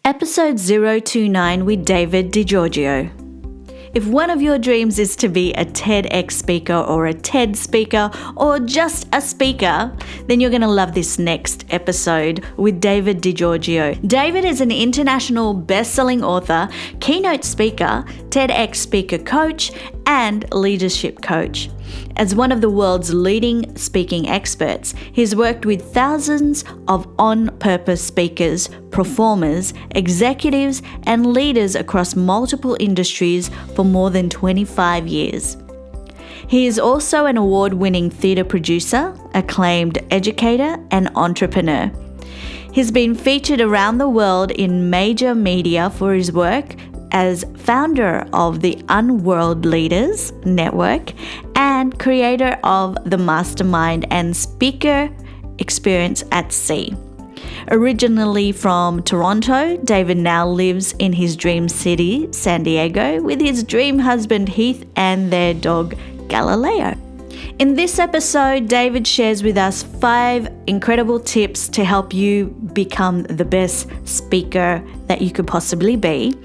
Episode 029 with Davide Di Giorgio. If one of your dreams is to be a TEDx speaker or a TED speaker or just a speaker, then you're going to love this next episode with Davide Di Giorgio. David is an international best-selling author, keynote speaker, TEDx speaker coach, and leadership coach. As one of the world's leading speaking experts, he's worked with thousands of on-purpose speakers, performers, executives, and leaders across multiple industries for more than 25 years. He is also an award-winning theatre producer, acclaimed educator, and entrepreneur. He's been featured around the world in major media for his work as founder of the Unworld Leaders Network and creator of the Mastermind and Speaker Experience at Sea. Originally from Toronto, David now lives in his dream city, San Diego, with his dream husband Heath and their dog Galileo. In this episode, David shares with us 5 incredible tips to help you become the best speaker that you could possibly be.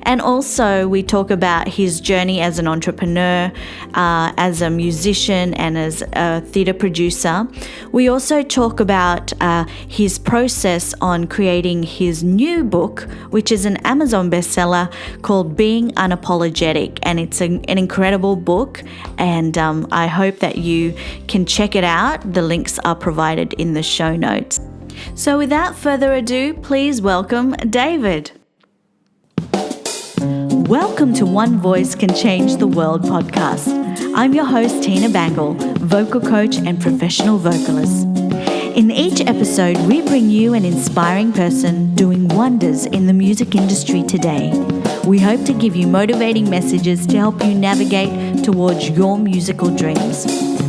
And also we talk about his journey as an entrepreneur, as a musician, and as a theatre producer. We also talk about his process on creating his new book, which is an Amazon bestseller called Being Unapologetic. And it's an incredible book, and I hope that you can check it out. The links are provided in the show notes. So without further ado, please welcome David. Welcome to One Voice Can Change the World podcast. I'm your host, Tina Bangel, vocal coach and professional vocalist. In each episode, we bring you an inspiring person doing wonders in the music industry today. We hope to give you motivating messages to help you navigate towards your musical dreams.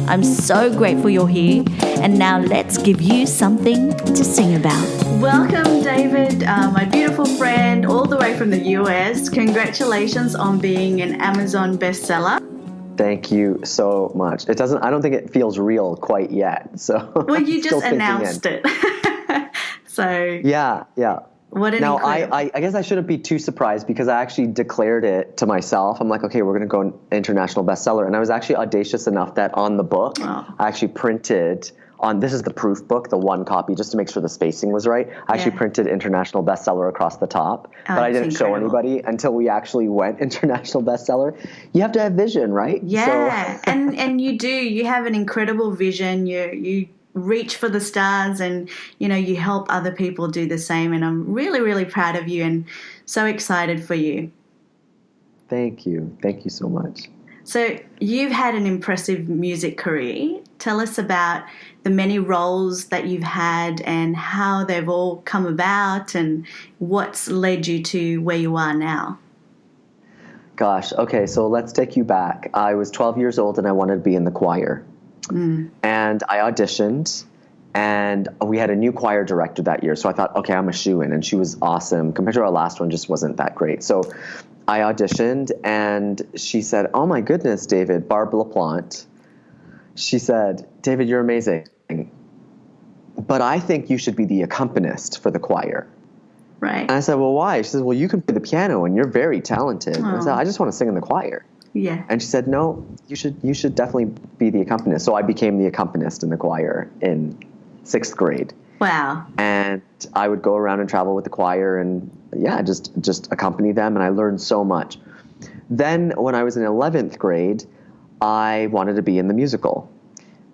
I'm so grateful you're here, and now let's give you something to sing about. Welcome, David, my beautiful friend, all the way from the US. Congratulations on being an Amazon bestseller. Thank you so much. I don't think it feels real quite yet. So well, you just announced it. So yeah. What an incredible. I guess I shouldn't be too surprised because I actually declared it to myself. I'm like, okay, we're going to go an international bestseller. And I was actually audacious enough that on the book, I actually printed this is the proof book, the one copy, just to make sure the spacing was right. I actually printed international bestseller across the top, but I didn't show anybody until we actually went international bestseller. You have to have vision, right? Yeah, so. and you have an incredible vision. You reach for the stars, and you help other people do the same, and I'm really, really proud of you and so excited for you. Thank you so much. So you've had an impressive music career. Tell us about the many roles that you've had and how they've all come about and what's led you to where you are now. Gosh, okay, so let's take you back. I was 12 years old and I wanted to be in the choir. And I auditioned, and we had a new choir director that year. So I thought, okay, I'm a shoo-in, and she was awesome. Compared to our last one, just wasn't that great. So I auditioned, and she said, oh my goodness, David, Barb LaPlante. She said, David, you're amazing, but I think you should be the accompanist for the choir. Right. And I said, well, why? She says, well, you can play the piano, and you're very talented. And I said, I just want to sing in the choir. Yeah. And she said, no, you should definitely be the accompanist. So I became the accompanist in the choir in 6th grade. Wow. And I would go around and travel with the choir and just accompany them. And I learned so much. Then when I was in 11th grade, I wanted to be in the musical.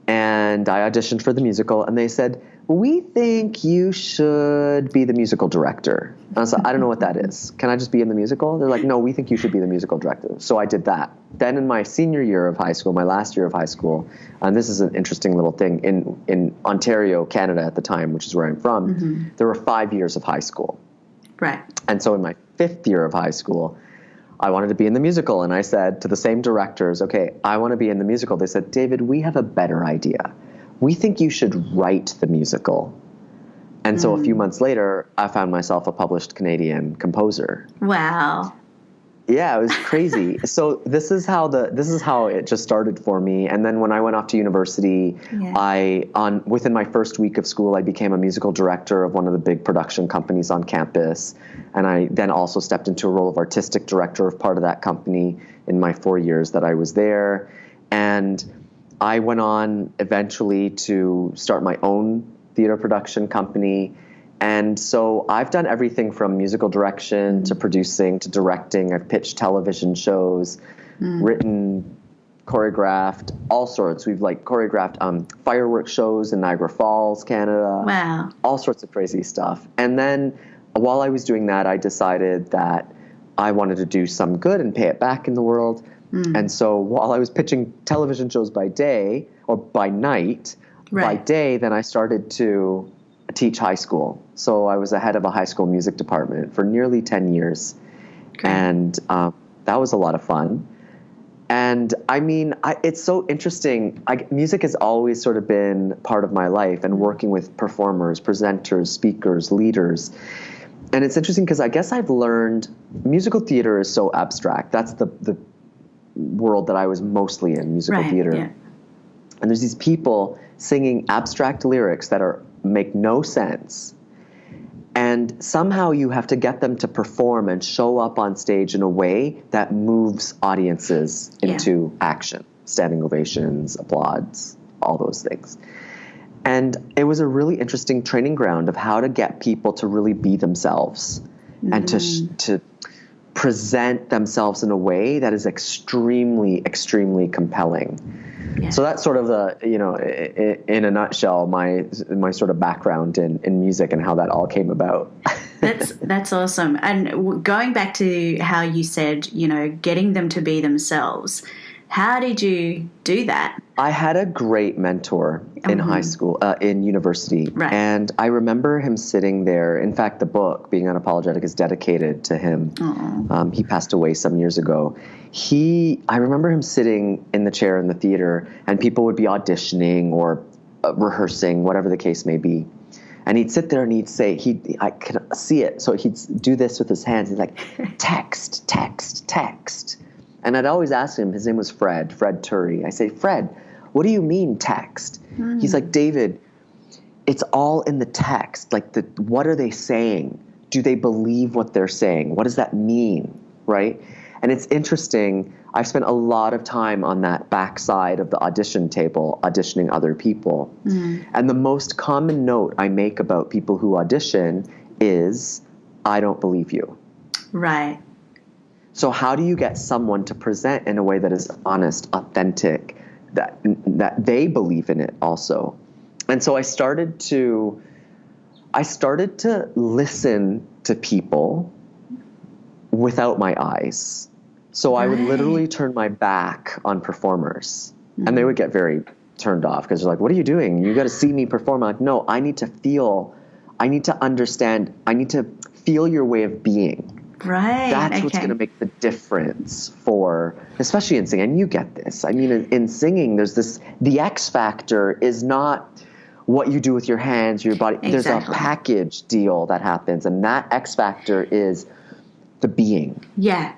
And I auditioned for the musical, and they said, we think you should be the musical director. And I was like, I don't know what that is. Can I just be in the musical? They're like, no, we think you should be the musical director. So I did that. Then in my senior year of high school, my last year of high school, and this is an interesting little thing, in Ontario, Canada at the time, which is where I'm from, there were 5 years of high school. Right. And so in my 5th year of high school, I wanted to be in the musical. And I said to the same directors, okay, I want to be in the musical. They said, David, we have a better idea. We think you should write the musical. And so a few months later, I found myself a published Canadian composer. Wow. Yeah, it was crazy. So this is how it just started for me. And then when I went off to university, within my first week of school, I became a musical director of one of the big production companies on campus. And I then also stepped into a role of artistic director of part of that company in my 4 years that I was there. And I went on eventually to start my own theater production company. And so I've done everything from musical direction to producing to directing. I've pitched television shows, written, choreographed, all sorts. We've choreographed fireworks shows in Niagara Falls, Canada. Wow. All sorts of crazy stuff. And then while I was doing that, I decided that I wanted to do some good and pay it back in the world. And so while I was pitching television shows by day or by night, by day, then I started to teach high school. So I was the head of a high school music department for nearly 10 years. Okay. And that was a lot of fun. And I mean, it's so interesting. Music has always sort of been part of my life, and working with performers, presenters, speakers, leaders. And it's interesting because I guess I've learned musical theater is so abstract. That's the world that I was mostly in, musical theater. Yeah. And there's these people singing abstract lyrics that make no sense. And somehow you have to get them to perform and show up on stage in a way that moves audiences into action, standing ovations, applause, all those things. And it was a really interesting training ground of how to get people to really be themselves and to present themselves in a way that is extremely, extremely compelling. Yeah. So that's sort of in a nutshell, my sort of background in music and how that all came about. That's awesome. And going back to how you said, getting them to be themselves, how did you do that? I had a great mentor in high school, in university. Right. And I remember him sitting there. In fact, the book, Being Unapologetic, is dedicated to him. He passed away some years ago. I remember him sitting in the chair in the theater, and people would be auditioning or rehearsing, whatever the case may be. And he'd sit there and he'd say, I could see it. So he'd do this with his hands. He's like, text, text, text. And I'd always ask him, his name was Fred Turry. I say, Fred, what do you mean text? He's like, David, it's all in the text. What are they saying? Do they believe what they're saying? What does that mean, right? And it's interesting. I've spent a lot of time on that backside of the audition table, auditioning other people. And the most common note I make about people who audition is, I don't believe you. Right. So how do you get someone to present in a way that is honest, authentic, that they believe in it also? And so I started to listen to people without my eyes. So I would literally turn my back on performers, and they would get very turned off because they're like, what are you doing? You got to see me perform. I'm like, no, I need to feel, I need to understand, I need to feel your way of being. Right. That's what's going to make the difference especially in singing. And you get this. I mean, in singing, the X factor is not what you do with your hands, your body. Exactly. There's a package deal that happens, and that X factor is the being. Yeah.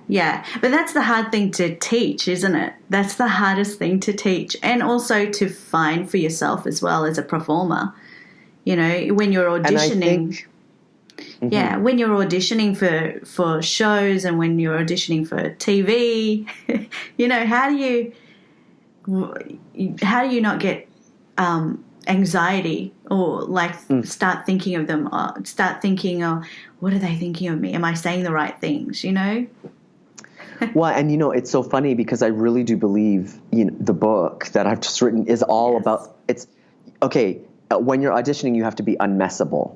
But that's the hard thing to teach, isn't it? That's the hardest thing to teach, and also to find for yourself as well as a performer. When you're auditioning. Yeah, when you're auditioning for shows and when you're auditioning for TV, how do you not get anxiety or start thinking of them, or start thinking, oh, what are they thinking of me? Am I saying the right things? Well, and it's so funny because I really do believe the book that I've just written is all about. It's okay. When you're auditioning, you have to be unmessable.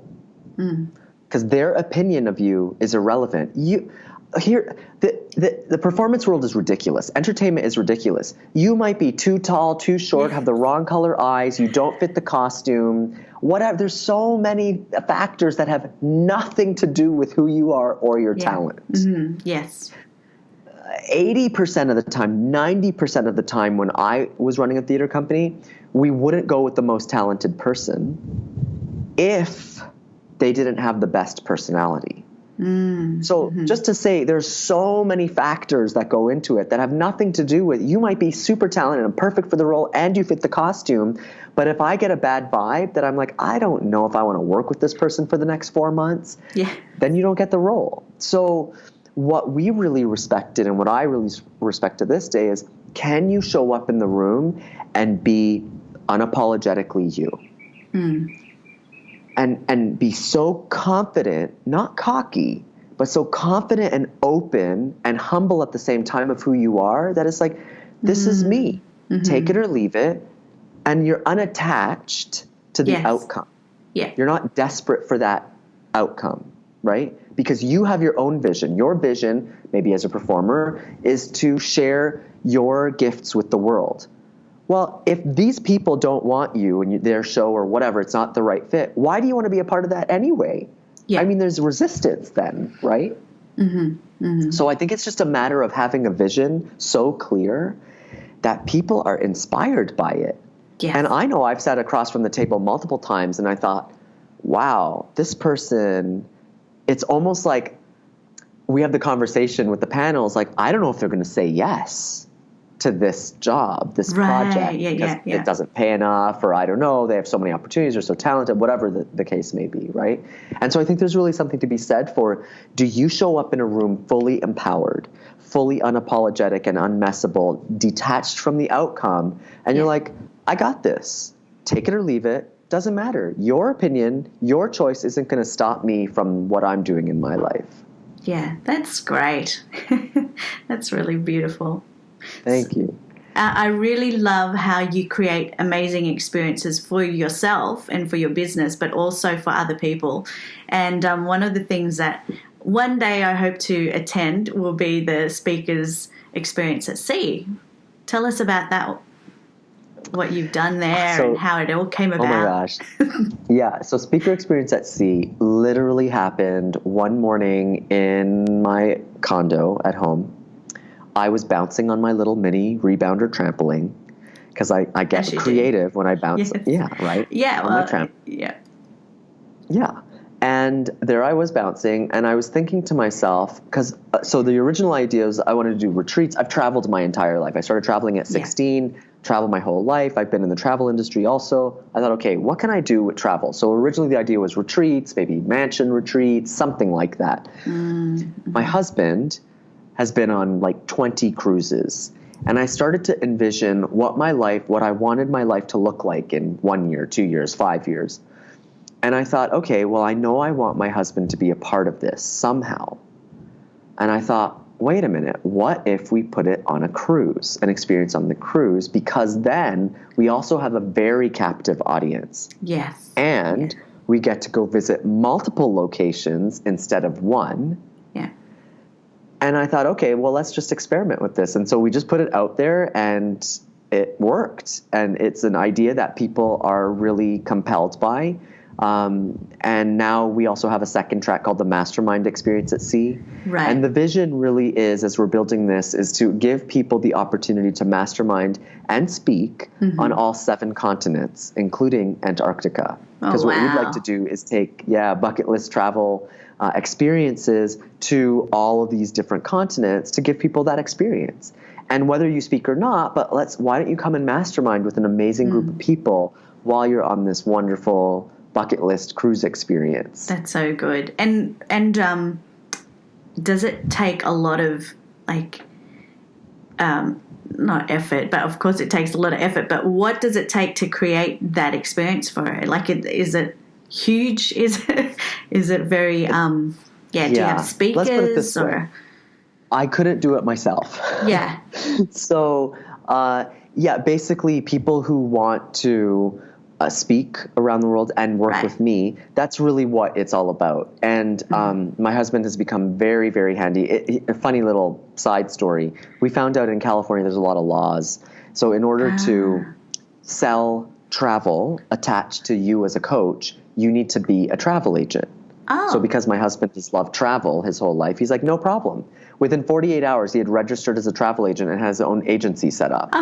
Because their opinion of you is irrelevant. The performance world is ridiculous. Entertainment is ridiculous. You might be too tall, too short, have the wrong color eyes, you don't fit the costume, whatever. There's so many factors that have nothing to do with who you are or your talent. Yes. 80% of the time, 90% of the time when I was running a theater company, we wouldn't go with the most talented person if they didn't have the best personality. So just to say, there's so many factors that go into it that have nothing to do with, you might be super talented and perfect for the role and you fit the costume. But if I get a bad vibe that I'm like, I don't know if I want to work with this person for the next 4 months, then you don't get the role. So what we really respected and what I really respect to this day is, can you show up in the room and be unapologetically you? And be so confident, not cocky, but so confident and open and humble at the same time of who you are, that it's like, this is me. Take it or leave it. And you're unattached to the outcome. You're not desperate for that outcome, right? Because you have your own vision. Your vision, maybe as a performer, is to share your gifts with the world. Well, if these people don't want you and their show or whatever, it's not the right fit, why do you want to be a part of that anyway? I mean, there's resistance then, right? So I think it's just a matter of having a vision so clear that people are inspired by it. And I know I've sat across from the table multiple times and I thought, wow, this person, it's almost like we have the conversation with the panels, like, I don't know if they're going to say yes to this job, this project, because it doesn't pay enough, or I don't know, they have so many opportunities, they're so talented, whatever the case may be, right? And so I think there's really something to be said for, do you show up in a room fully empowered, fully unapologetic and unmessable, detached from the outcome, and you're like, I got this, take it or leave it, doesn't matter. Your opinion, your choice isn't going to stop me from what I'm doing in my life. Yeah, that's great. That's really beautiful. Thank you. I really love how you create amazing experiences for yourself and for your business, but also for other people. And one of the things that one day I hope to attend will be the Speakers Experience at Sea. Tell us about that, what you've done there and how it all came about. Oh my gosh. Yeah, so Speaker Experience at Sea literally happened one morning in my condo at home. I was bouncing on my little mini rebounder trampoline because I get creative when I bounce. Yeah, right? Yeah, on my Yeah. And there I was bouncing, and I was thinking to myself, because so the original idea was I wanted to do retreats. I've traveled my entire life. I started traveling at 16, traveled my whole life. I've been in the travel industry also. I thought, okay, what can I do with travel? So originally the idea was retreats, maybe mansion retreats, something like that. My husband has been on like 20 cruises. And I started to envision what I wanted my life to look like in 1 year, 2 years, 5 years. And I thought, okay, well, I know I want my husband to be a part of this somehow. And I thought, wait a minute, what if we put it on a cruise, an experience on the cruise? Because then we also have a very captive audience. Yes. And we get to go visit multiple locations instead of one. And I thought, okay, well, let's just experiment with this. And so we just put it out there and it worked. And it's an idea that people are really compelled by. And now we also have a second track called the Mastermind Experience at Sea. Right. And the vision really is, as we're building this, is to give people the opportunity to mastermind and speak on all 7 continents, including Antarctica. Because what we'd like to do is take, bucket list travel experiences to all of these different continents to give people that experience. And whether you speak or not, but why don't you come and mastermind with an amazing group of people while you're on this wonderful bucket list cruise experience. That's so good. And does it take a lot of not effort, but of course it takes a lot of effort, but what does it take to create that experience for it? Is it huge? Is it very do you have speakers? Let's put it this way. I couldn't do it myself. Yeah. So basically people who want to speak around the world and work with me, that's really what it's all about. And my husband has become very, very handy. A funny little side story. We found out in California there's a lot of laws. So in order to sell travel attached to you as a coach, you need to be a travel agent. So because my husband has loved travel his whole life, he's like, no problem. Within 48 hours, he had registered as a travel agent and has his own agency set up.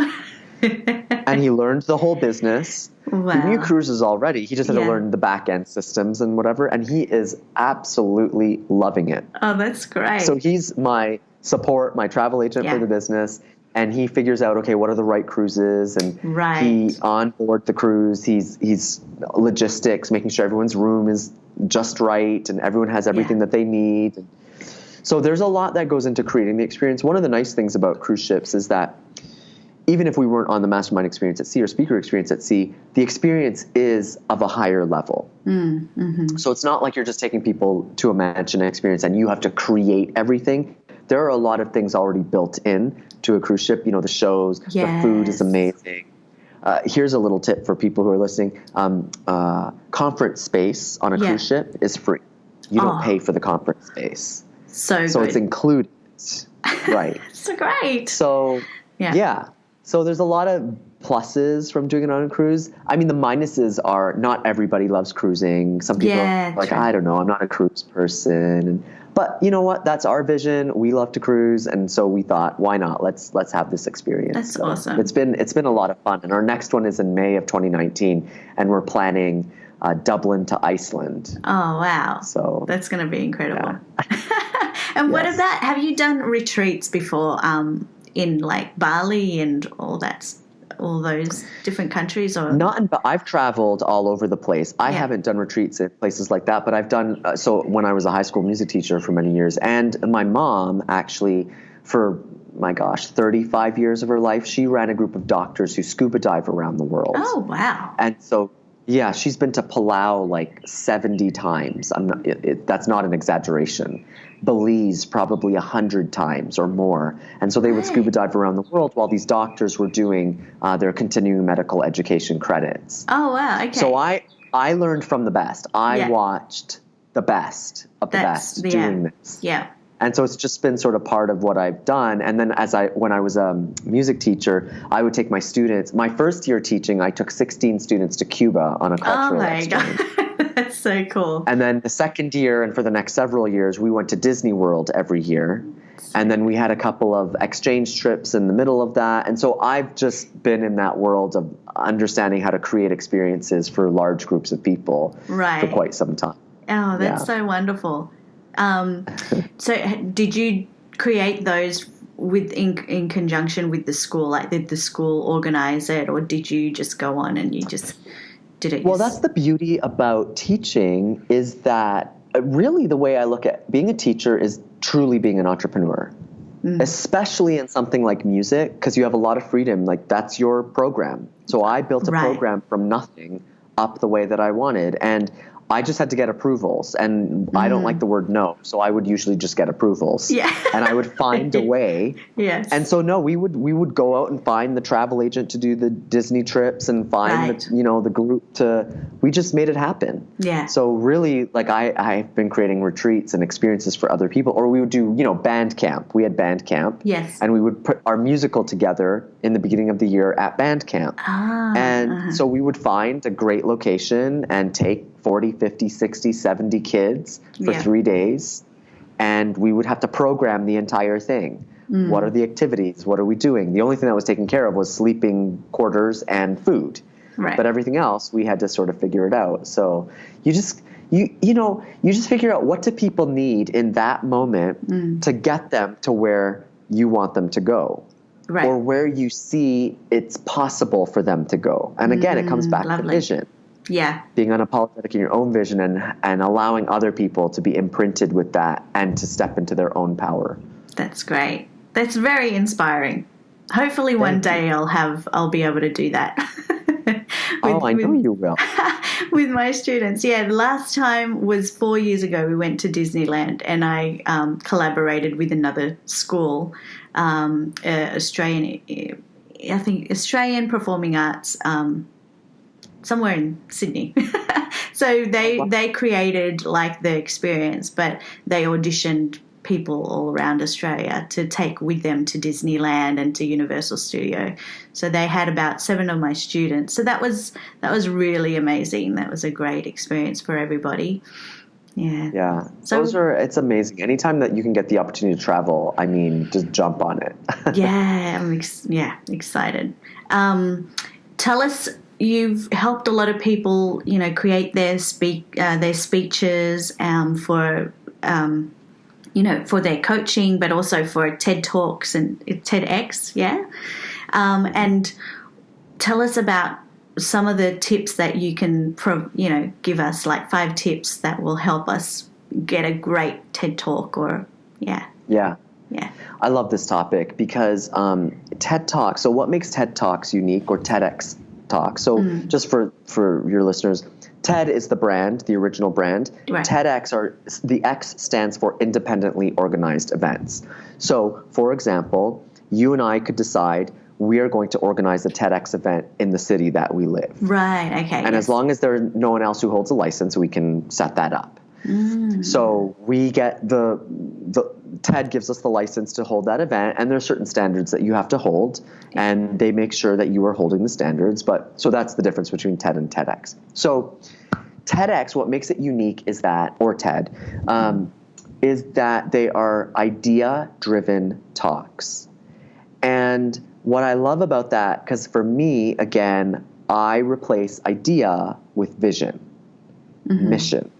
And he learned the whole business. Wow. He knew cruises already. He just had to learn the back end systems and whatever. And he is absolutely loving it. Oh, that's great. So he's my support, my travel agent for the business. And he figures out, okay, what are the right cruises? And he on board the cruise, he's logistics, making sure everyone's room is just right and everyone has everything that they need. So there's a lot that goes into creating the experience. One of the nice things about cruise ships is that even if we weren't on the mastermind experience at sea or speaker experience at sea, the experience is of a higher level. Mm-hmm. So it's not like you're just taking people to a mansion experience and you have to create everything. There are a lot of things already built in to a cruise ship. You know, the shows, the food is amazing. Here's a little tip for people who are listening. Conference space on a cruise ship is free. You don't pay for the conference space. So it's included. Right. So great. So, So there's a lot of pluses from doing it on a cruise. I mean, the minuses are not everybody loves cruising. Some people are like, I don't know, I'm not a cruise person. But you know what? That's our vision. We love to cruise, and so we thought, why not? Let's have this experience. That's awesome. It's been a lot of fun, and our next one is in May of 2019, and we're planning Dublin to Iceland. Oh wow! So that's going to be incredible. Yeah. And what about? Have you done retreats before in like Bali and all those different countries? Or but I've traveled all over the place. I haven't done retreats in places like that, but I've done so when I was a high school music teacher for many years, and my mom actually for 35 years of her life, she ran a group of doctors who scuba dive around the world. Oh wow. And so she's been to Palau like 70 times. That's not an exaggeration. Belize probably 100 times or more. And so they would scuba dive around the world while these doctors were doing their continuing medical education credits. Oh, wow. Okay. So I learned from the best. I watched the best of the best doing this. Yeah. And so it's just been sort of part of what I've done. And then when I was a music teacher, I would take my students. My first year teaching, I took 16 students to Cuba on a cultural exchange. God. That's so cool. And then the second year and for the next several years, we went to Disney World every year. And then we had a couple of exchange trips in the middle of that. And so I've just been in that world of understanding how to create experiences for large groups of people for quite some time. Oh, that's so wonderful. So did you create those in conjunction with the school? Like did the school organize it, or did you just go on and you just did it? Well, that's the beauty about teaching is that really the way I look at being a teacher is truly being an entrepreneur, especially in something like music, because you have a lot of freedom. Like that's your program. So I built a program from nothing up the way that I wanted. And I just had to get approvals, and I don't like the word no, so I would usually just get approvals. Yeah. And I would find a way. Yes. And so we would go out and find the travel agent to do the Disney trips and find the group we just made it happen. Yeah. So really, like I've been creating retreats and experiences for other people, or we would do, band camp. We had band camp. Yes. And we would put our musical together in the beginning of the year at band camp. So we would find a great location and take 40, 50, 60, 70 kids for 3 days. And we would have to program the entire thing. What are the activities? What are we doing? The only thing that was taken care of was sleeping quarters and food. Right. But everything else, we had to sort of figure it out. So you just figure out what do people need in that moment to get them to where you want them to go. Right. Or where you see it's possible for them to go. And again, it comes back to vision. Yeah. Being unapologetic in your own vision and allowing other people to be imprinted with that and to step into their own power. That's great. That's very inspiring. Hopefully one day I'll be able to do that. I know you will. With my students. Yeah, the last time was 4 years ago. We went to Disneyland, and I collaborated with another school, Australian Performing Arts, somewhere in Sydney. So they created like the experience, but they auditioned people all around Australia to take with them to Disneyland and to Universal Studio. So they had about 7 of my students. So that was really amazing. That was a great experience for everybody. Yeah. Yeah. So It's amazing. Anytime that you can get the opportunity to travel, I mean, just jump on it. yeah, excited. Tell us, you've helped a lot of people, create their speeches for their coaching, but also for TED Talks and TEDx. Yeah, and tell us about some of the tips that you can, give us, like 5 tips that will help us get a great TED Talk Yeah. Yeah. I love this topic because TED Talks, so what makes TED Talks unique, or TEDx Talks? So just for your listeners, TED is the brand, the original brand. Right. TEDx the X stands for independently organized events. So, for example, you and I could decide we are going to organize a TEDx event in the city that we live. Right, okay. And as long as there's no one else who holds a license, we can set that up. So we get the TED gives us the license to hold that event, and there are certain standards that you have to hold, and they make sure that you are holding the standards. So that's the difference between TED and TEDx. So TEDx, what makes it unique is that, or TED, is that they are idea-driven talks. And what I love about that, because for me, again, I replace idea with vision, mission.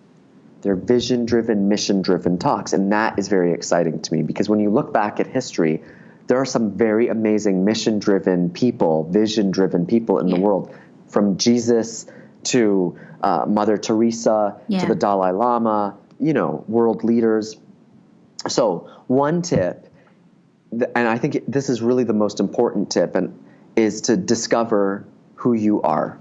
They're vision-driven, mission-driven talks, and that is very exciting to me because when you look back at history, there are some very amazing mission-driven people, vision-driven people in the world, from Jesus to Mother Teresa to the Dalai Lama, world leaders. So one tip, and I think this is really the most important tip, is to discover who you are.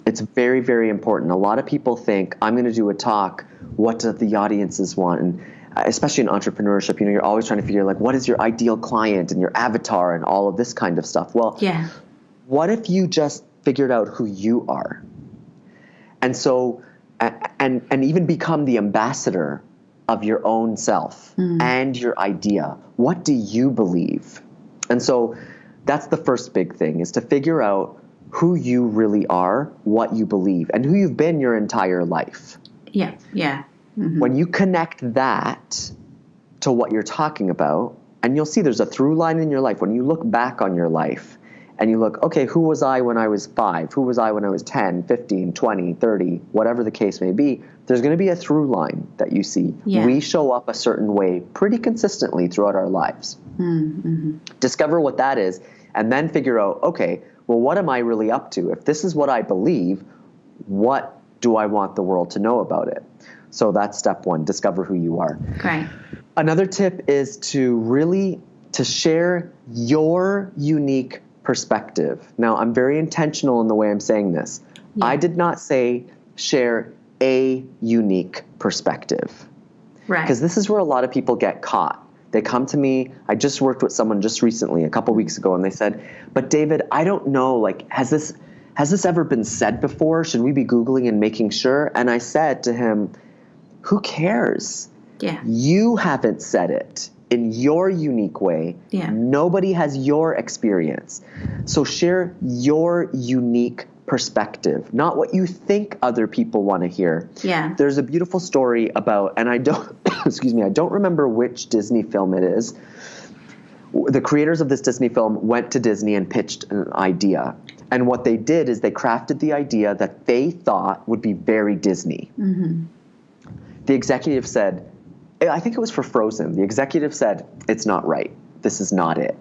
It's very, very important. A lot of people think, I'm going to do a talk, what do the audiences want? And especially in entrepreneurship, you're always trying to figure what is your ideal client and your avatar and all of this kind of stuff. Well, what if you just figured out who you are? And so, and even become the ambassador of your own self and your idea. What do you believe? And so that's the first big thing, is to figure out who you really are, what you believe, and who you've been your entire life. Yeah. When you connect that to what you're talking about, and you'll see there's a through line in your life. When you look back on your life and you look, okay, who was I when I was 5? Who was I when I was 10, 15, 20, 30, whatever the case may be, there's going to be a through line that you see. We show up a certain way pretty consistently throughout our lives. Discover what that is, and then figure out, okay, well, what am I really up to? If this is what I believe, what do I want the world to know about it? So that's step 1, discover who you are. Great. Another tip is to share your unique perspective. Now, I'm very intentional in the way I'm saying this. I did not say share a unique perspective. Right. Because this is where a lot of people get caught. They come to me. I just worked with someone just recently, a couple weeks ago, and they said, but David, I don't know, has this ever been said before? Should we be Googling and making sure? And I said to him, who cares? Yeah. You haven't said it in your unique way. Yeah. Nobody has your experience. So share your unique perspective, not what you think other people want to hear. Yeah. There's a beautiful story about, and I don't, I don't remember which Disney film it is. The creators of this Disney film went to Disney and pitched an idea. And what they did is they crafted the idea that they thought would be very Disney. The executive said, I think it was for Frozen. The executive said, it's not right. This is not it.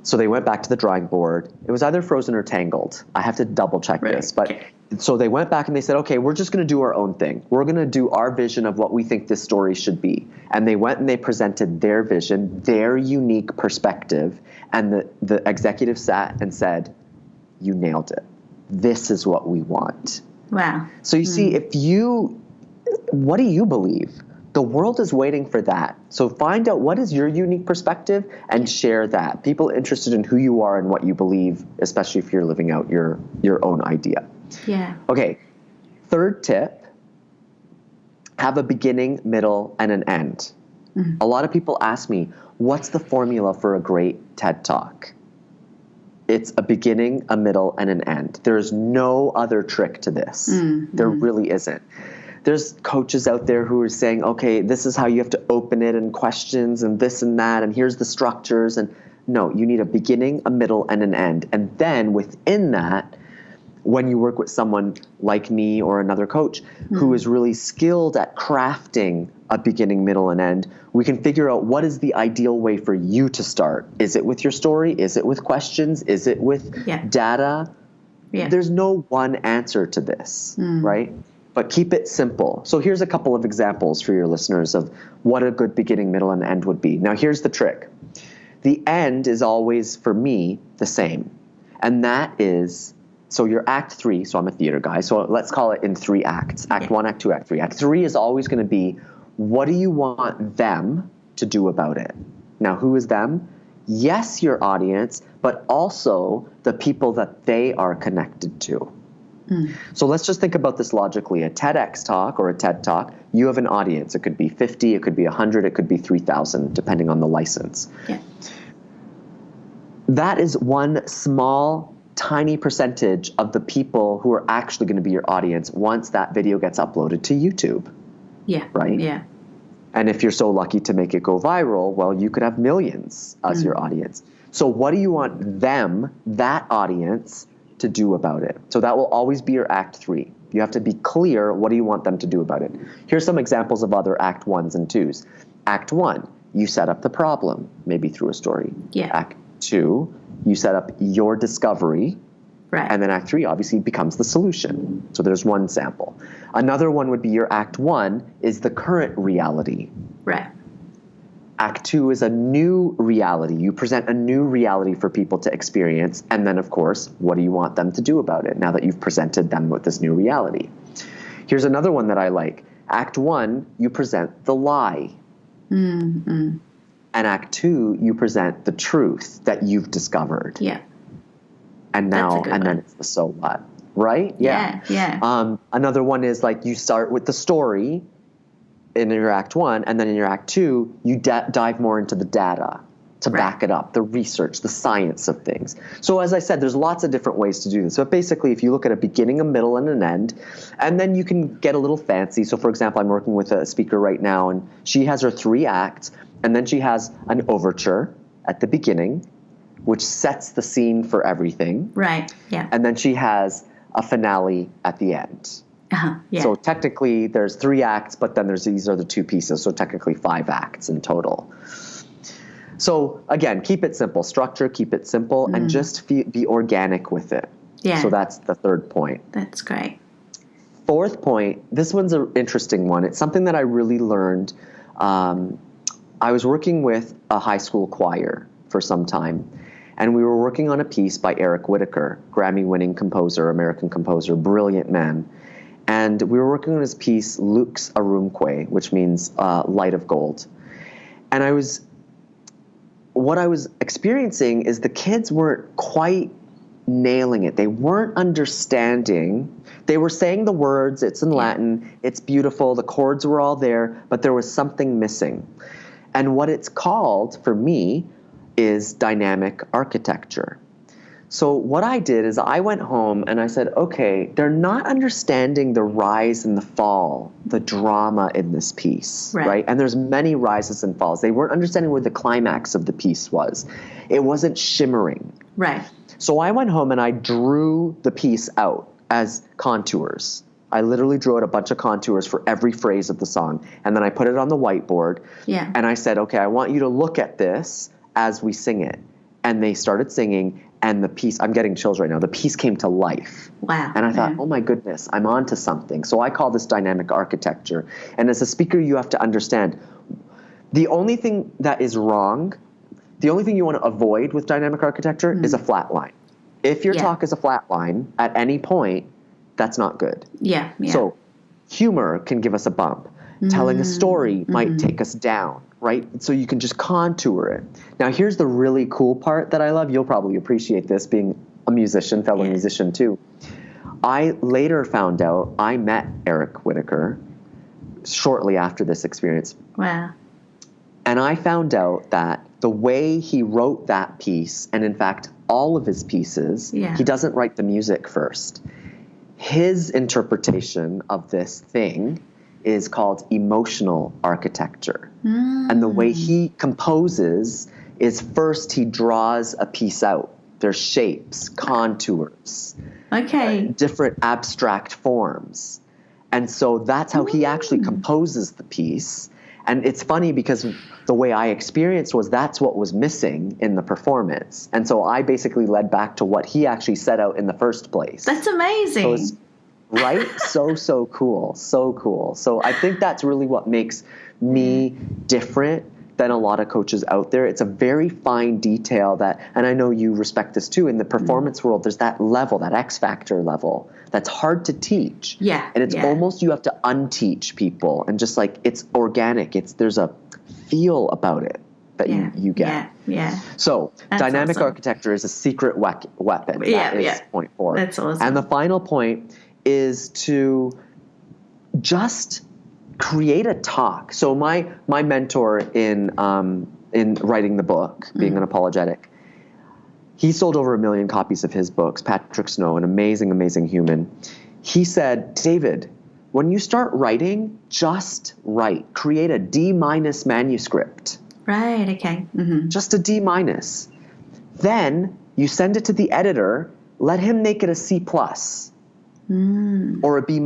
So they went back to the drawing board. It was either Frozen or Tangled. I have to double check this. But so they went back and they said, okay, we're just going to do our own thing. We're going to do our vision of what we think this story should be. And they went and they presented their vision, their unique perspective. And the executive sat and said, you nailed it. This is what we want. Wow. So you see, what do you believe? The world is waiting for that. So find out what is your unique perspective and share that. People interested in who you are and what you believe, especially if you're living out your own idea. Yeah. Okay. Third tip, have a beginning, middle, and an end. A lot of people ask me, what's the formula for a great TED Talk? It's a beginning, a middle, and an end. There's no other trick to this. There really isn't. there's coaches out there who are saying, okay, this is how you have to open it and questions and this and that, and here's the structures. And no, you need a beginning, a middle, and an end. And then within that, when you work with someone like me or another coach who is really skilled at crafting a beginning, middle, and end, we can figure out what is the ideal way for you to start. Is it with your story? Is it with questions? Is it with data? Yeah. There's no one answer to this, right? But keep it simple. So here's a couple of examples for your listeners of what a good beginning, middle, and end would be. Now, here's the trick. The end is always, for me, the same. And that is, so your act 3, so I'm a theater guy, so let's call it in 3 acts. Act 1, act 2, act 3. Act 3 is always going to be, what do you want them to do about it? Now, who is them? Yes, your audience, but also the people that they are connected to. So let's just think about this logically. A TEDx talk or a TED talk, you have an audience. It could be 50, it could be 100, it could be 3,000, depending on the license. Yeah. That is one small, tiny percentage of the people who are actually going to be your audience once that video gets uploaded to YouTube. Yeah. Right? Yeah. And if you're so lucky to make it go viral, well, you could have millions as your audience. So what do you want them, that audience, to do about it? So that will always be your act 3. You have to be clear, what do you want them to do about it? Here's some examples of other act 1s and 2s. Act 1, you set up the problem, maybe through a story. Yeah. Act 2, you set up your discovery. Right. And then act 3 obviously becomes the solution. So there's one sample. Another one would be your act 1 is the current reality. Right. Act 2 is a new reality. You present a new reality for people to experience. And then, of course, what do you want them to do about it now that you've presented them with this new reality? Here's another one that I like. Act 1, you present the lie. And Act 2, you present the truth that you've discovered. Yeah. And now, and then it's the so what, right? Yeah. Another one is like you start with the story in your Act 1, and then in your Act 2, you dive more into the data to back it up, the research, the science of things. So as I said, there's lots of different ways to do this. So basically, if you look at a beginning, a middle, and an end, and then you can get a little fancy. So for example, I'm working with a speaker right now, and she has her 3 acts, and then she has an overture at the beginning, which sets the scene for everything. Right, yeah. And then she has a finale at the end. Yeah. So technically there's 3 acts, but then these are the 2 pieces. So technically 5 acts in total. So again, keep it simple. Structure, keep it simple, and just be organic with it. Yeah. So that's the 3rd point. That's great. 4th point, this one's an interesting one. It's something that I really learned. I was working with a high school choir for some time, and we were working on a piece by Eric Whitacre, Grammy-winning composer, American composer, brilliant man. And we were working on his piece, Lux Arumque, which means light of gold. And what I was experiencing is the kids weren't quite nailing it. They weren't understanding. They were saying the words, it's in Latin, it's beautiful, the chords were all there, but there was something missing. And what it's called, for me, is dynamic architecture. So what I did is I went home and I said, okay, they're not understanding the rise and the fall, the drama in this piece, right? And there's many rises and falls. They weren't understanding where the climax of the piece was. It wasn't shimmering. Right. So I went home and I drew the piece out as contours. I literally drew out a bunch of contours for every phrase of the song. And then I put it on the whiteboard. Yeah. And I said, okay, I want you to look at this as we sing it. And they started singing, and the piece, I'm getting chills right now, the piece came to life. Wow. And I thought, oh my goodness, I'm onto something. So I call this dynamic architecture. And as a speaker, you have to understand, the only thing that is wrong, the only thing you want to avoid with dynamic architecture is a flat line. If your talk is a flat line at any point, that's not good. Yeah. So humor can give us a bump. Telling a story might take us down, right? So you can just contour it. Now, here's the really cool part that I love. You'll probably appreciate this, being a musician, fellow musician too. I later found out, I met Eric Whitacre shortly after this experience. Wow. And I found out that the way he wrote that piece, and in fact, all of his pieces, he doesn't write the music first. His interpretation of this thing is called emotional architecture. And the way he composes is first he draws a piece out. There's shapes, contours, different abstract forms. And so that's how he actually composes the piece. And it's funny because the way I experienced was that's what was missing in the performance. And so I basically led back to what he actually set out in the first place. That's amazing. So right? So cool. So cool. So I think that's really what makes me different than a lot of coaches out there. It's a very fine detail that, and I know you respect this too, in the performance world, there's that level, that X factor level, that's hard to teach. Yeah. And it's almost, you have to unteach people and just like, it's organic. There's a feel about it that you get. Yeah. So that's dynamic architecture is a secret weapon. That is point 4. That's awesome. And the final point is to just create a talk. So my mentor in writing the book, Being Unapologetic, he sold over 1 million copies of his books. Patrick Snow, an amazing human. He said, David, when you start writing, just write. Create a D- manuscript. Right. Okay. Mm-hmm. Just a D-. Then you send it to the editor. Let him make it a C+ or a B-.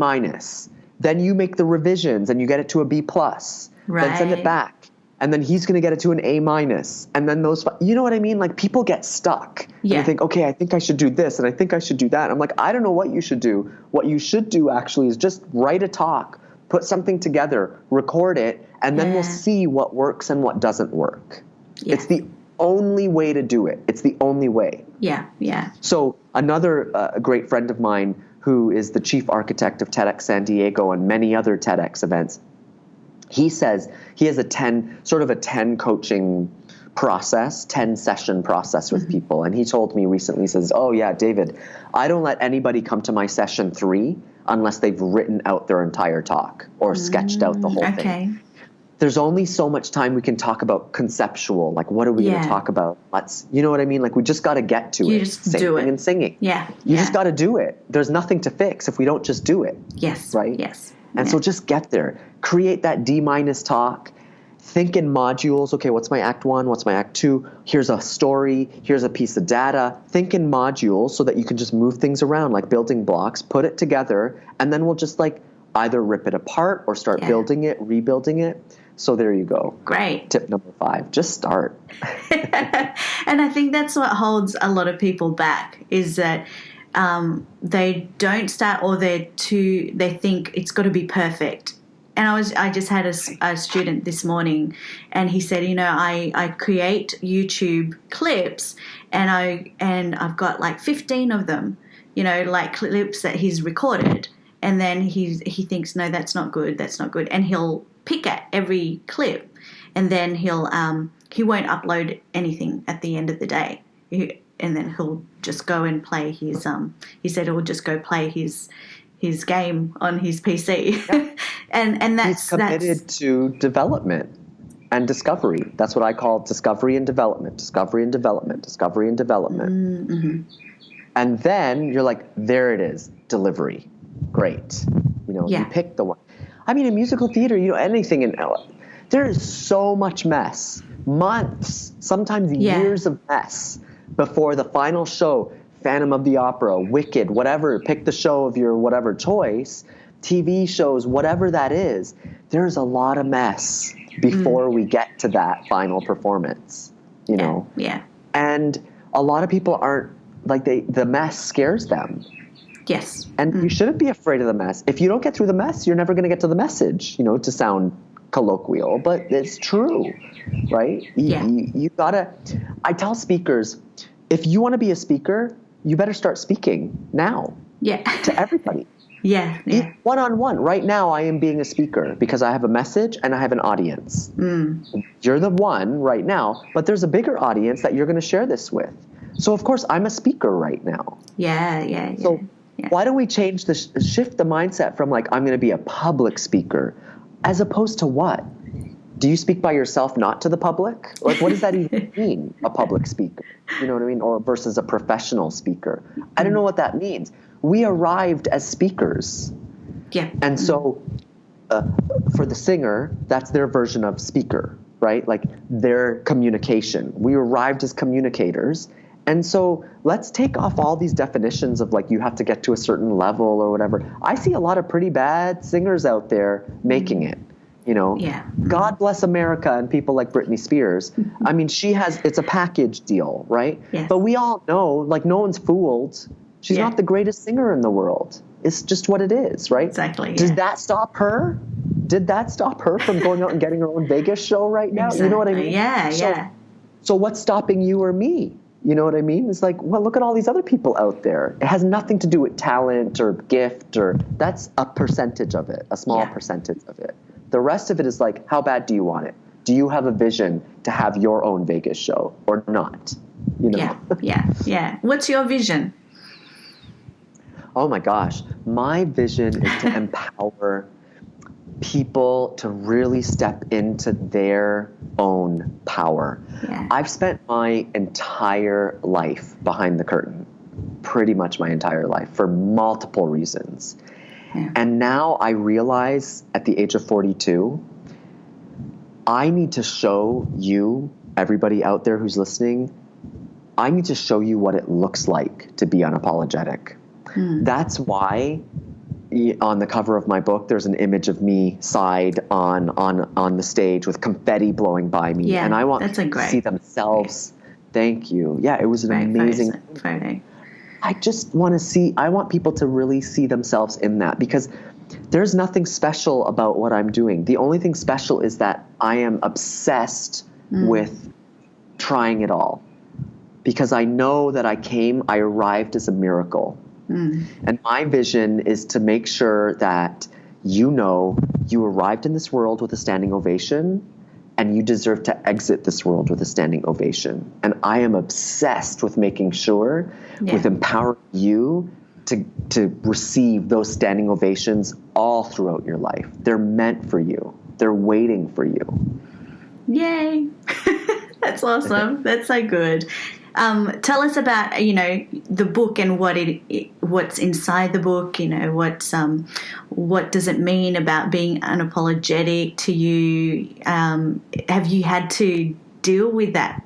Then you make the revisions and you get it to a B+. Then send it back. And then he's going to get it to an A-. And then you know what I mean? Like people get stuck. Yeah. And they think, okay, I think I should do this and I think I should do that. I'm like, I don't know what you should do. What you should do actually is just write a talk, put something together, record it, and then we'll see what works and what doesn't work. Yeah. It's the only way to do it. It's the only way. Yeah. So another great friend of mine who is the chief architect of TEDx San Diego and many other TEDx events, he says he has a 10 coaching process, 10 session process with people. And he told me recently, he says, oh yeah, David, I don't let anybody come to my session 3 unless they've written out their entire talk or sketched out the whole thing. There's only so much time we can talk about conceptual, like what are we going to talk about? You know what I mean? Like we just got to get to it. Just do it. And singing. Yeah. You just got to do it. There's nothing to fix if we don't just do it. Yes. Right? Yes. And so just get there. Create that D- talk. Think in modules. Okay, what's my act 1? What's my act 2? Here's a story. Here's a piece of data. Think in modules so that you can just move things around like building blocks, put it together, and then we'll just like either rip it apart or start building it, rebuilding it. So there you go. Great. Tip number 5, just start. And I think that's what holds a lot of people back is that they don't start or they think it's got to be perfect. And I just had a student this morning and he said, I create YouTube clips and I've got like 15 of them, like clips that he's recorded. And then he thinks, no, that's not good. And he'll pick at every clip and then he won't upload anything at the end of the day. And then he'll just go and play his, he said he'll just go play his game on his PC. Yeah. and he's committed to development and discovery. That's what I call discovery and development. Mm-hmm. And then you're like, there it is, delivery. Great. You pick the one. I mean, in musical theater, anything there is so much mess, months, sometimes years of mess before the final show, Phantom of the Opera, Wicked, whatever, pick the show of your whatever choice, TV shows, whatever that is, there's a lot of mess before we get to that final performance, Yeah. And a lot of people aren't, like the mess scares them. Yes. And you shouldn't be afraid of the mess. If you don't get through the mess, you're never going to get to the message, to sound colloquial, but it's true, right? You gotta, I tell speakers, if you want to be a speaker, you better start speaking now. Yeah. To everybody. Yeah. One-on-one. Right now I am being a speaker because I have a message and I have an audience. You're the one right now, but there's a bigger audience that you're going to share this with. So of course I'm a speaker right now. Yeah. So why don't we change shift the mindset from like, I'm going to be a public speaker as opposed to what? Do you speak by yourself, not to the public? Like, what does that even mean, a public speaker? You know what I mean? Or versus a professional speaker. I don't know what that means. We arrived as speakers. Yeah. And so for the singer, that's their version of speaker, right? Like their communication. We arrived as communicators. And so let's take off all these definitions of like you have to get to a certain level or whatever. I see a lot of pretty bad singers out there making it. You know, God bless America and people like Britney Spears. I mean, it's a package deal, right? Yes. But we all know, like, no one's fooled. She's not the greatest singer in the world. It's just what it is, right? Exactly. Did that stop her? Did that stop her from going out and getting her own Vegas show right now? Exactly. You know what I mean? Yeah. So what's stopping you or me? You know what I mean? It's like, well, look at all these other people out there. It has nothing to do with talent or gift that's a percentage of it, a small percentage of it. The rest of it is like, how bad do you want it? Do you have a vision to have your own Vegas show or not? You know? Yeah. What's your vision? Oh my gosh. My vision is to empower people to really step into their own power. Yeah. I've spent my entire life behind the curtain, pretty much my entire life, for multiple reasons. Yeah. And now I realize at the age of 42, I need to show you, everybody out there who's listening, I need to show you what it looks like to be unapologetic. That's why on the cover of my book, there's an image of me side on the stage with confetti blowing by me. Yeah, and I want people to see themselves. Thank you. Yeah, it was an amazing photo. I just want to I want people to really see themselves in that, because there's nothing special about what I'm doing. The only thing special is that I am obsessed with trying it all, because I know that I arrived as a miracle. And my vision is to make sure that you arrived in this world with a standing ovation, and you deserve to exit this world with a standing ovation. And I am obsessed with making sure, with empowering you to receive those standing ovations all throughout your life. They're meant for you. They're waiting for you. Yay. That's awesome. That's so good. Tell us about, the book and what's inside the book. What does it mean about being unapologetic to you? Have you had to deal with that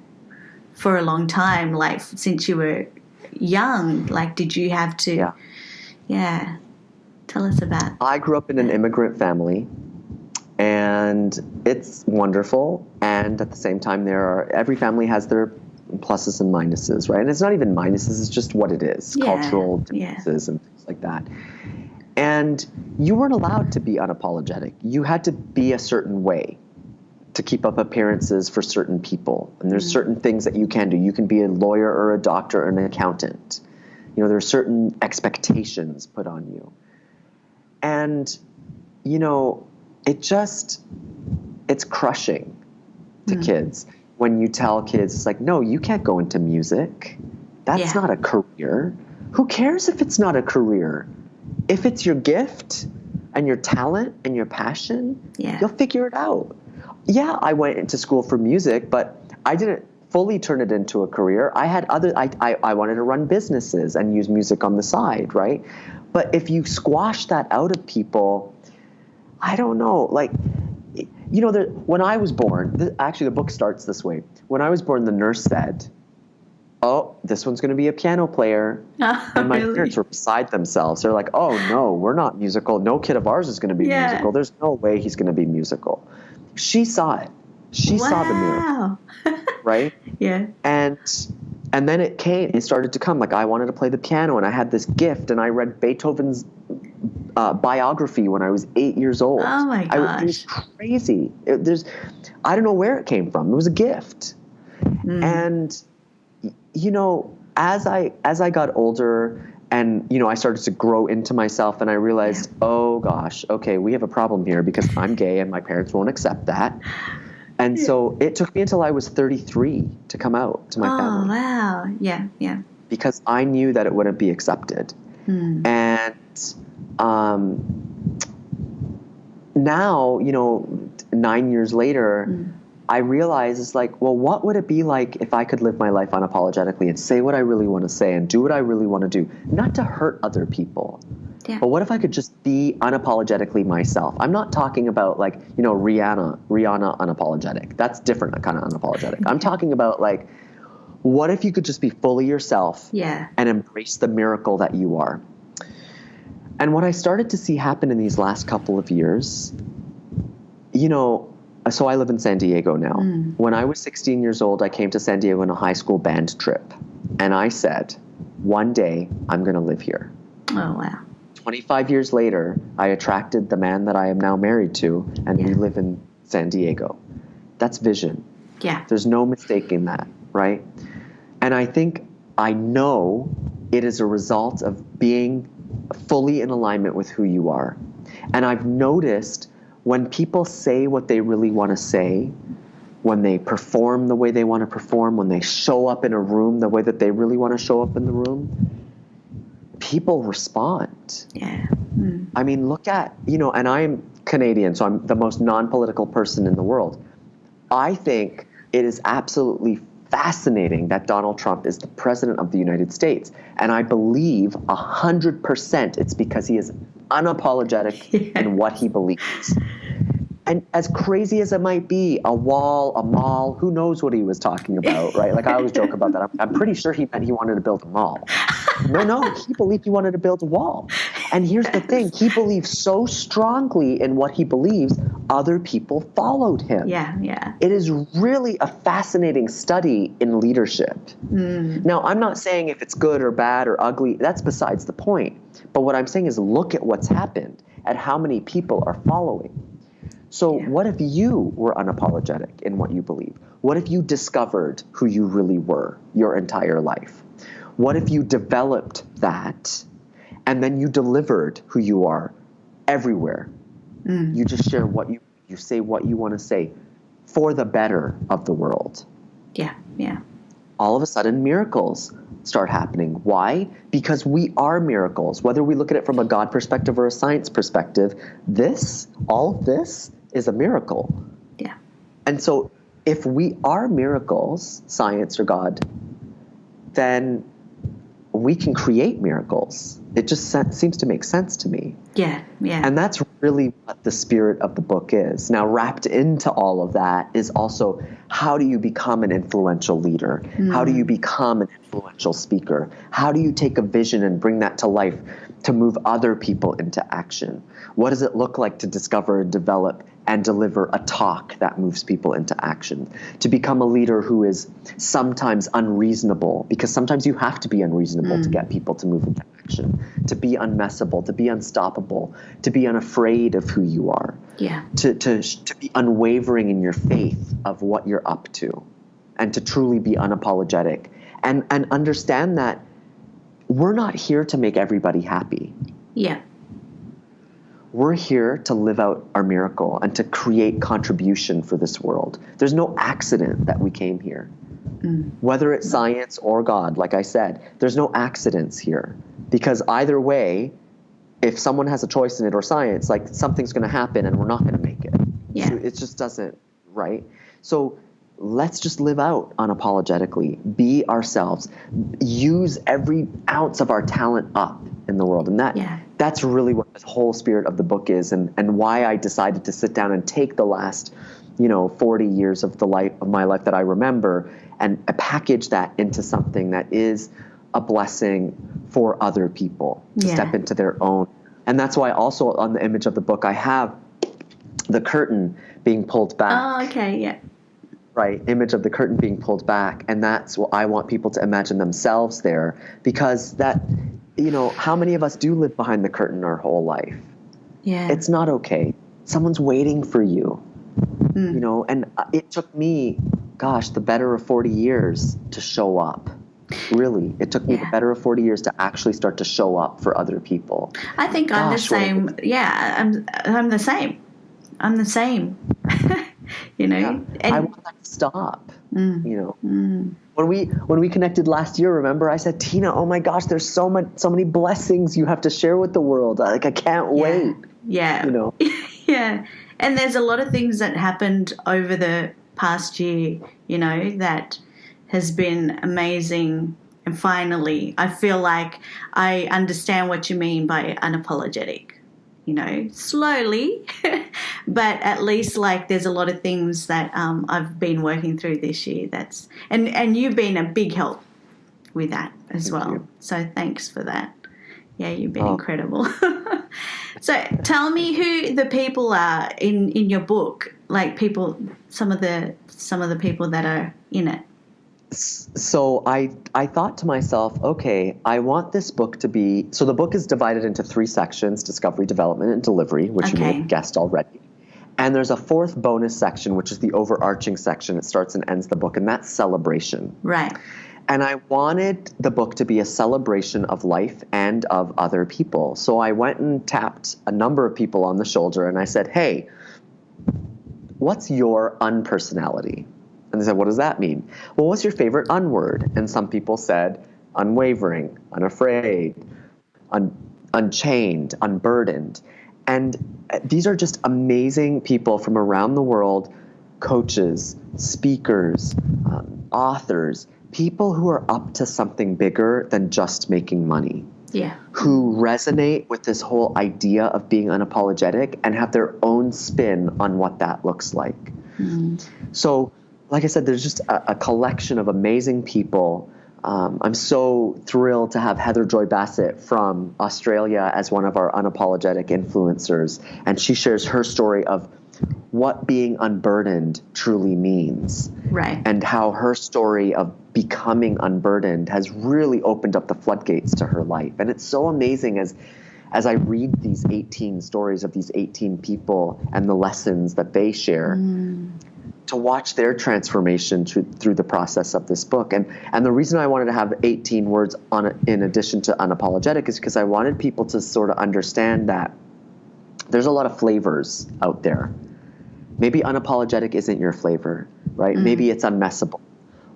for a long time, like since you were young? Like, did you have to? Yeah. Tell us about. I grew up in an immigrant family, and it's wonderful. And at the same time, every family has their pluses and minuses, right? And it's not even minuses, it's just what it is, cultural differences and things like that. And you weren't allowed to be unapologetic. You had to be a certain way to keep up appearances for certain people. And there's certain things that you can do. You can be a lawyer or a doctor or an accountant. There are certain expectations put on you. And, it's crushing to kids. When you tell kids, it's like, no, you can't go into music. That's not a career. Who cares if it's not a career? If it's your gift and your talent and your passion, you'll figure it out. Yeah, I went into school for music, but I didn't fully turn it into a career. I had I wanted to run businesses and use music on the side, right? But if you squash that out of people, I don't know, like, when I was born, actually the book starts this way. When I was born, the nurse said, oh, this one's going to be a piano player. And my parents were beside themselves. They're like, oh, no, we're not musical. No kid of ours is going to be musical. There's no way he's going to be musical. She saw it. She saw the miracle. Right? Yeah. And then it started to come. Like, I wanted to play the piano, and I had this gift, and I read Beethoven's biography when I was 8 years old. Oh my gosh. It was crazy. I don't know where it came from. It was a gift. And, as I got older and, I started to grow into myself, and I realized, oh gosh, okay, we have a problem here, because I'm gay and my parents won't accept that. And so it took me until I was 33 to come out to my family. Oh, wow. Yeah. Because I knew that it wouldn't be accepted. And now, 9 years later, I realize it's like, well, what would it be like if I could live my life unapologetically and say what I really want to say and do what I really want to do, not to hurt other people, Yeah. But what if I could just be unapologetically myself? I'm not talking about like, Rihanna unapologetic. That's different kind of unapologetic. I'm talking about like, what if you could just be fully yourself and embrace the miracle that you are? And what I started to see happen in these last couple of years, so I live in San Diego now. When I was 16 years old, I came to San Diego on a high school band trip. And I said, one day I'm going to live here. Oh, wow. 25 years later, I attracted the man that I am now married to, and we live in San Diego. That's vision. Yeah. There's no mistaking that, right? And I know it is a result of being fully in alignment with who you are. And I've noticed when people say what they really want to say, when they perform the way they want to perform, when they show up in a room the way that they really want to show up in the room, people respond. Yeah. I mean, look at, and I'm Canadian, so I'm the most non-political person in the world. I think it is absolutely fascinating that Donald Trump is the president of the United States. And I believe 100% it's because he is unapologetic in what he believes. And as crazy as it might be, a wall, a mall, who knows what he was talking about, right? Like I always joke about that. I'm pretty sure he meant he wanted to build a mall. No, he believed he wanted to build a wall. And here's the thing. He believes so strongly in what he believes, other people followed him. Yeah. It is really a fascinating study in leadership. Now, I'm not saying if it's good or bad or ugly. That's besides the point. But what I'm saying is look at what's happened, at how many people are following. So what if you were unapologetic in what you believe? What if you discovered who you really were your entire life? What if you developed that and then you delivered who you are everywhere? You just share what you say what you want to say for the better of the world. Yeah. All of a sudden, miracles start happening. Why? Because we are miracles. Whether we look at it from a God perspective or a science perspective, all of this is a miracle. Yeah. And so if we are miracles, science or God, then we can create miracles. It just seems to make sense to me. Yeah. And that's really what the spirit of the book is. Now, wrapped into all of that is also how do you become an influential leader? How do you become an influential speaker? How do you take a vision and bring that to life to move other people into action? What does it look like to discover, develop, and deliver a talk that moves people into action? To become a leader who is sometimes unreasonable, because sometimes you have to be unreasonable to get people to move into action. To be unmessable, to be unstoppable, to be unafraid of who you are. Yeah. To be unwavering in your faith of what you're up to, and to truly be unapologetic. And understand that we're not here to make everybody happy. Yeah. We're here to live out our miracle and to create contribution for this world. There's no accident that we came here. Whether it's science or God, like I said, there's no accidents here. Because either way, if someone has a choice in it or science, like something's going to happen and we're not going to make it. Yeah. So it just doesn't, right? So let's just live out unapologetically, be ourselves, use every ounce of our talent up in the world. And that's really what the whole spirit of the book is, and why I decided to sit down and take the last 40 years of my life that I remember and package that into something that is a blessing for other people to step into their own. And that's why also on the image of the book I have the curtain being pulled back. Oh, okay, yeah. Right, image of the curtain being pulled back. And that's what I want people to imagine themselves there, because that, how many of us do live behind the curtain our whole life? Yeah. It's not okay. Someone's waiting for you, and it took me, the better of 40 years to show up. Really, it took me the better of 40 years to actually start to show up for other people. I think I'm the same. I'm the same. I'm the same. Yeah. And I want that to stop. When we connected last year, remember I said, Tina, oh my gosh, there's so many blessings you have to share with the world. I can't wait. Yeah. Yeah. And there's a lot of things that happened over the past year, that has been amazing And finally, I feel like I understand what you mean by unapologetic. Slowly, but at least like there's a lot of things that I've been working through this year. And you've been a big help with that as well. You. So thanks for that. Yeah, you've been incredible. So tell me who the people are in your book, like some of the people that are in it. So I thought to myself, okay, I want this book to be, so the book is divided into 3 sections: discovery, development, and delivery, which you may have guessed already. And there's a 4th bonus section, which is the overarching section. It starts and ends the book, and that's celebration. Right. And I wanted the book to be a celebration of life and of other people. So I went and tapped a number of people on the shoulder, and I said, hey, what's your unpersonality? And they said, what does that mean? Well, what's your favorite unword? And some people said unwavering, unafraid, unchained, unburdened. And these are just amazing people from around the world, coaches, speakers, authors, people who are up to something bigger than just making money. Yeah. Who resonate with this whole idea of being unapologetic and have their own spin on what that looks like. Mm. So, like I said, there's just a collection of amazing people. I'm so thrilled to have Heather Joy Bassett from Australia as one of our unapologetic influencers. And she shares her story of what being unburdened truly means. Right. And how her story of becoming unburdened has really opened up the floodgates to her life. And it's so amazing as I read these 18 stories of these 18 people and the lessons that they share. To watch their transformation through the process of this book. And the reason I wanted to have 18 words on it in addition to unapologetic is because I wanted people to sort of understand that there's a lot of flavors out there. Maybe unapologetic isn't your flavor, right? Maybe it's unmessable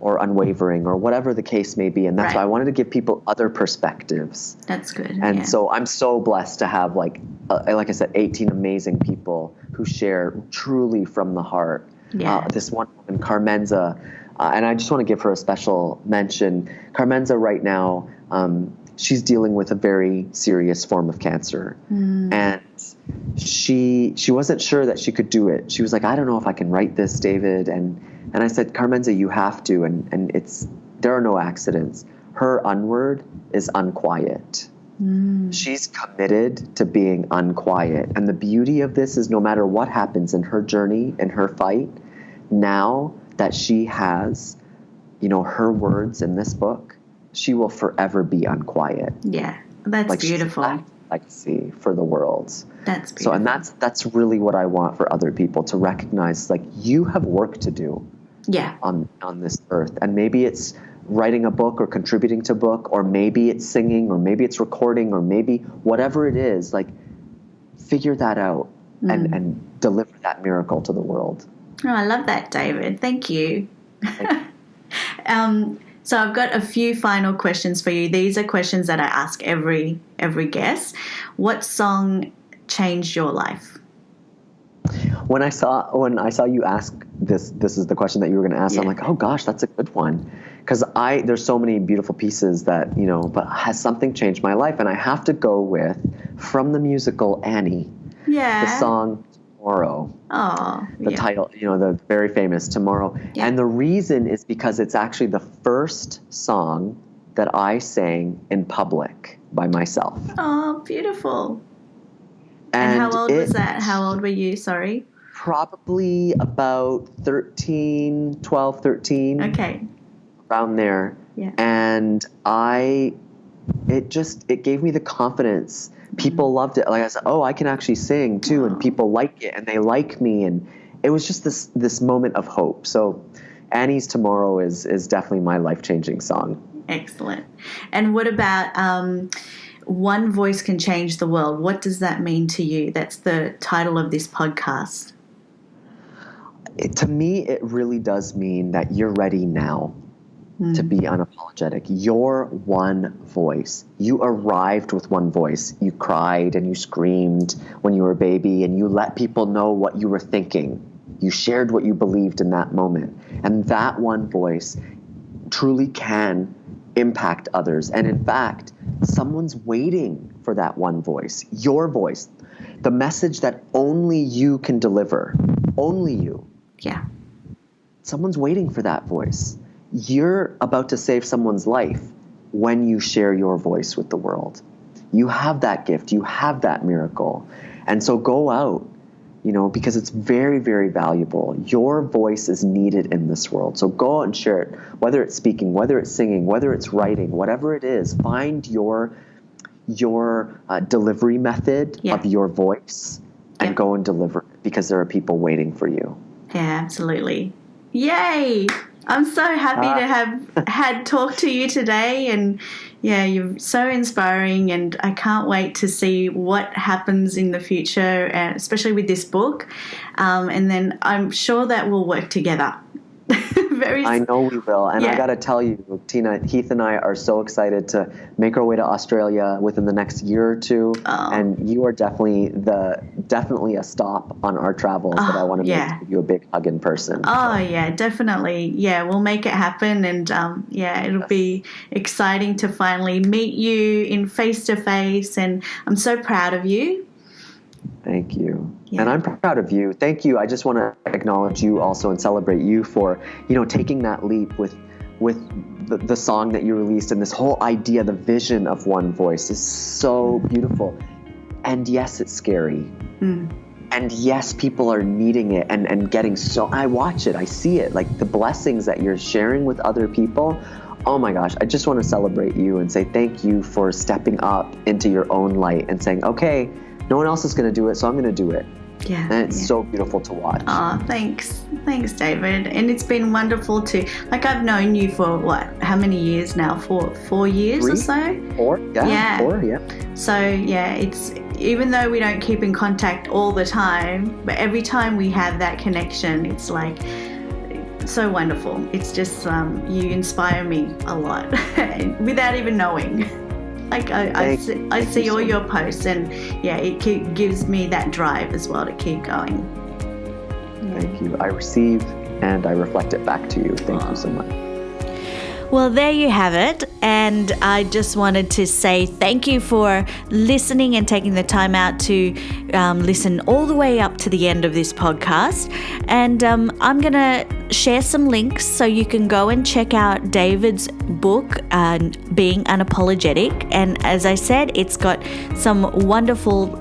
or unwavering or whatever the case may be. And that's why I wanted to give people other perspectives. That's good. And so I'm so blessed to have, like I said, 18 amazing people who share truly from the heart. Yeah. This one woman, Carmenza, and I just want to give her a special mention. Carmenza right now, she's dealing with a very serious form of cancer. And she wasn't sure that she could do it. She was like, I don't know if I can write this, David. And I said, Carmenza, you have to. And there are no accidents. Her unword is unquiet. She's committed to being unquiet. And the beauty of this is no matter what happens in her journey, in her fight, now that she has, her words in this book, she will forever be unquiet. Yeah, that's beautiful. Legacy for the world. That's beautiful. So, and that's really what I want for other people to recognize, like, you have work to do. Yeah. On this earth. And maybe it's writing a book or contributing to a book, or maybe it's singing, or maybe it's recording, or maybe whatever it is, like, figure that out and deliver that miracle to the world. Oh, I love that, David. Thank you. So I've got a few final questions for you. These are questions that I ask every guest. What song changed your life? When I saw you ask this is the question that you were going to ask. Yeah. I'm like, oh gosh, that's a good one. Because there's so many beautiful pieces that, but has something changed my life? And I have to go with, from the musical Annie, the song Tomorrow. Oh, the title, the very famous Tomorrow. Yeah. And the reason is because it's actually the first song that I sang in public by myself. Oh, beautiful. And how old was that? How old were you? Sorry. Probably about 13. Okay. Around there. Yeah. And it gave me the confidence. People loved it. Like I said, I can actually sing too, and people like it, and they like me, and it was just this moment of hope. So Annie's Tomorrow is definitely my life-changing song. Excellent. And what about One Voice Can Change the World? What does that mean to you? That's the title of this podcast. To me, it really does mean that you're ready now to be unapologetic. Your one voice. You arrived with one voice. You cried and you screamed when you were a baby, and you let people know what you were thinking. You shared what you believed in that moment. And that one voice truly can impact others. And in fact, someone's waiting for that one voice, your voice, the message that only you can deliver, only you. Yeah. Someone's waiting for that voice. You're about to save someone's life when you share your voice with the world. You have that gift. You have that miracle. And so go out, because it's very, very valuable. Your voice is needed in this world. So go out and share it, whether it's speaking, whether it's singing, whether it's writing, whatever it is. Find your delivery method of your voice and go and deliver it, because there are people waiting for you. Yeah, absolutely. Yay! I'm so happy to have had talk to you today, and you're so inspiring, and I can't wait to see what happens in the future, especially with this book, and then I'm sure that we'll work together. I know we will. And I got to tell you, Tina, Heath and I are so excited to make our way to Australia within the next year or two. Oh. And you are definitely a stop on our travels that I want to give you a big hug in person. Oh, yeah, definitely. Yeah, we'll make it happen. And it'll be exciting to finally meet you in face-to-face. And I'm so proud of you. Thank you. Yeah. And I'm proud of you. Thank you. I just want to acknowledge you also and celebrate you for, taking that leap with the song that you released, and this whole idea, the vision of one voice is so beautiful. And yes, it's scary. And yes, people are needing it and getting I watch it. I see it, like the blessings that you're sharing with other people. Oh my gosh, I just want to celebrate you and say thank you for stepping up into your own light and saying, okay, no one else is going to do it, so I'm going to do it. Yeah. And it's so beautiful to watch. Oh, thanks. Thanks, David. And it's been wonderful I've known you for how many years now? 4 years 3? or so? 4? Yeah. 4, yeah. So, it's, even though we don't keep in contact all the time, but every time we have that connection, it's like so wonderful. It's just, you inspire me a lot without even knowing. I see all your posts, and it gives me that drive as well to keep going. Thank you. I receive and I reflect it back to you. Thank you so much. Well, there you have it. And I just wanted to say thank you for listening and taking the time out to listen all the way up to the end of this podcast. And I'm going to share some links so you can go and check out David's book, Being Unapologetic. And as I said, it's got some wonderful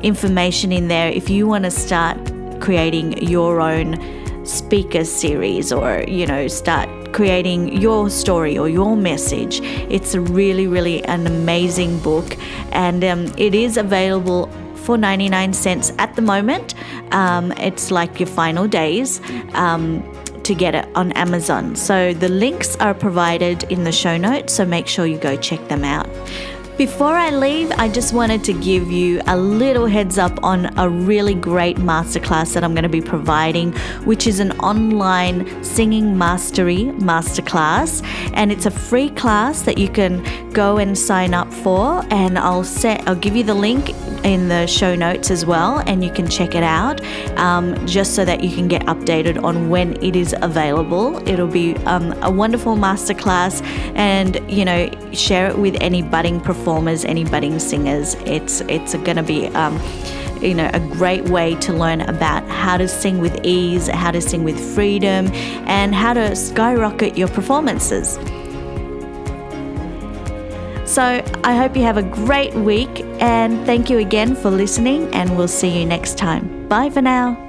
information in there if you want to start creating your own speaker series, or start creating your story or your message. It's a really, really an amazing book, and it is available for 99 cents at the moment. It's like your final days to get it on Amazon. So the links are provided in the show notes, so make sure you go check them out. Before I leave, I just wanted to give you a little heads up on a really great masterclass that I'm going to be providing, which is an online singing mastery masterclass. And it's a free class that you can go and sign up for. And I'll give you the link in the show notes as well, and you can check it out just so that you can get updated on when it is available. It'll be a wonderful masterclass, and share it with any budding performers, any budding singers. It's going to be a great way to learn about how to sing with ease, how to sing with freedom, and how to skyrocket your performances. So I hope you have a great week, and thank you again for listening, and we'll see you next time. Bye for now.